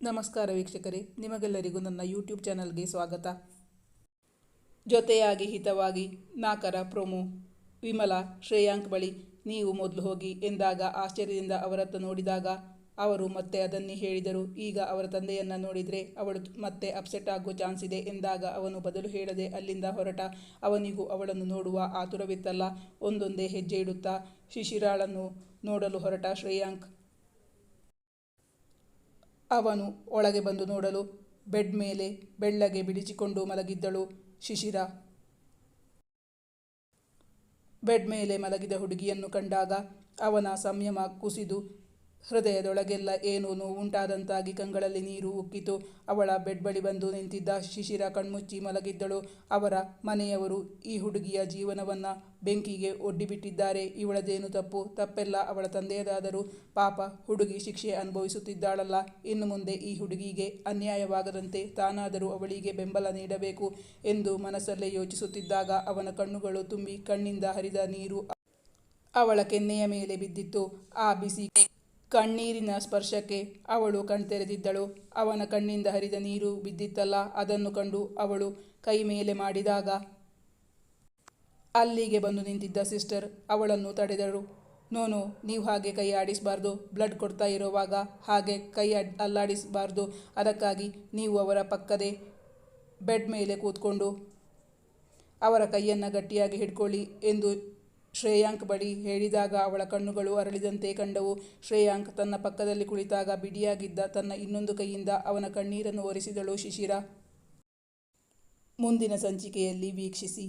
ನಮಸ್ಕಾರ ವೀಕ್ಷಕರೇ, ನಿಮಗೆಲ್ಲರಿಗೂ ನನ್ನ ಯೂಟ್ಯೂಬ್ ಚಾನಲ್ಗೆ ಸ್ವಾಗತ. ಜೊತೆಯಾಗಿ ಹಿತವಾಗಿ 4ರ ಪ್ರೊಮೋ. ವಿಮಲಾ ಶ್ರೇಯಾಂಕ್ ಬಳಿ ನೀವು ಮೊದಲು ಹೋಗಿ ಎಂದಾಗ ಆಶ್ಚರ್ಯದಿಂದ ಅವರತ್ತ ನೋಡಿದಾಗ ಅವರು ಮತ್ತೆ ಅದನ್ನೇ ಹೇಳಿದರು. ಈಗ ಅವರ ತಂದೆಯನ್ನ ನೋಡಿದರೆ ಅವಳು ಮತ್ತೆ ಅಪ್ಸೆಟ್ ಆಗೋ ಚಾನ್ಸ್ ಇದೆ ಎಂದಾಗ ಅವನು ಬದಲು ಹೇಳದೆ ಅಲ್ಲಿಂದ ಹೊರಟ. ಅವನಿಗೂ ಅವಳನ್ನು ನೋಡುವ ಆತುರವಿತ್ತಲ್ಲ. ಒಂದೊಂದೇ ಹೆಜ್ಜೆ ಇಡುತ್ತಾ ಶಿಶಿರಾಳನ್ನು ನೋಡಲು ಹೊರಟ ಶ್ರೇಯಾಂಕ್. ಅವನು ಒಳಗೆ ಬಂದು ನೋಡಲು ಬೆಡ್ ಮೇಲೆ ಬೆಳ್ಳಗೆ ಬಿಡಿಸಿಕೊಂಡು ಮಲಗಿದ್ದಳು ಶಿಶಿರ. ಬೆಡ್ ಮೇಲೆ ಮಲಗಿದ ಹುಡುಗಿಯನ್ನು ಕಂಡಾಗ ಅವನ ಸಂಯಮ ಕುಸಿದು ಹೃದಯದೊಳಗೆಲ್ಲ ಏನೋ ನೋವುಂಟಾದಂತಾಗಿ ಕಂಗಳಲ್ಲಿ ನೀರು ಉಕ್ಕಿತು. ಅವಳ ಬೆಡ್ ಬಳಿ ಬಂದು ನಿಂತಿದ್ದ ಶಿಶಿರ ಕಣ್ಮುಚ್ಚಿ ಮಲಗಿದ್ದಳು. ಅವರ ಮನೆಯವರು ಈ ಹುಡುಗಿಯ ಜೀವನವನ್ನ ಬೆಂಕಿಗೆ ಒಡ್ಡಿಬಿಟ್ಟಿದ್ದಾರೆ. ಇವಳದೇನು ತಪ್ಪು? ತಪ್ಪೆಲ್ಲ ಅವಳ ತಂದೆಯದಾದರೂ ಪಾಪ ಹುಡುಗಿ ಶಿಕ್ಷೆ ಅನುಭವಿಸುತ್ತಿದ್ದಾಳಲ್ಲ. ಇನ್ನು ಮುಂದೆ ಈ ಹುಡುಗಿಗೆ ಅನ್ಯಾಯವಾಗದಂತೆ ತಾನಾದರೂ ಅವಳಿಗೆ ಬೆಂಬಲ ನೀಡಬೇಕು ಎಂದು ಮನಸ್ಸಲ್ಲೇ ಯೋಚಿಸುತ್ತಿದ್ದಾಗ ಅವನ ಕಣ್ಣುಗಳು ತುಂಬಿ ಕಣ್ಣಿಂದ ಹರಿದ ನೀರು ಅವಳ ಕೆನ್ನೆಯ ಮೇಲೆ ಬಿದ್ದಿತ್ತು. ಆ ಬಿಸಿ ಕಣ್ಣೀರಿನ ಸ್ಪರ್ಶಕ್ಕೆ ಅವಳು ಕಣ್ತೆರೆದಿದ್ದಳು. ಅವನ ಕಣ್ಣಿಂದ ಹರಿದ ನೀರು ಬಿದ್ದಿತ್ತಲ್ಲ, ಅದನ್ನು ಕಂಡು ಅವಳು ಕೈ ಮೇಲೆ ಮಾಡಿದಾಗ ಅಲ್ಲಿಗೆ ಬಂದು ನಿಂತಿದ್ದ ಸಿಸ್ಟರ್ ಅವಳನ್ನು ತಡೆದರು. ನೋನು, ನೀವು ಹಾಗೆ ಕೈ ಆಡಿಸಬಾರ್ದು. ಬ್ಲಡ್ ಕೊಡ್ತಾ ಇರೋವಾಗ ಹಾಗೆ ಕೈ ಅಲ್ಲಾಡಿಸಬಾರ್ದು. ಅದಕ್ಕಾಗಿ ನೀವು ಅವರ ಪಕ್ಕದೇ ಬೆಡ್ ಮೇಲೆ ಕೂತ್ಕೊಂಡು ಅವರ ಕೈಯನ್ನು ಗಟ್ಟಿಯಾಗಿ ಹಿಡ್ಕೊಳ್ಳಿ ಎಂದು ಶ್ರೇಯಾಂಕ್ ಬಳಿ ಹೇಳಿದಾಗ ಅವಳ ಕಣ್ಣುಗಳು ಅರಳಿದಂತೆ ಕಂಡವು. ಶ್ರೇಯಾಂಕ್ ತನ್ನ ಪಕ್ಕದಲ್ಲಿ ಕುಳಿತಾಗ ಬಿಡಿಯಾಗಿದ್ದ ತನ್ನ ಇನ್ನೊಂದು ಕೈಯಿಂದ ಅವನ ಕಣ್ಣೀರನ್ನು ಒರೆಸಿದಳು ಶಿಶಿರ. ಮುಂದಿನ ಸಂಚಿಕೆಯಲ್ಲಿ ವೀಕ್ಷಿಸಿ.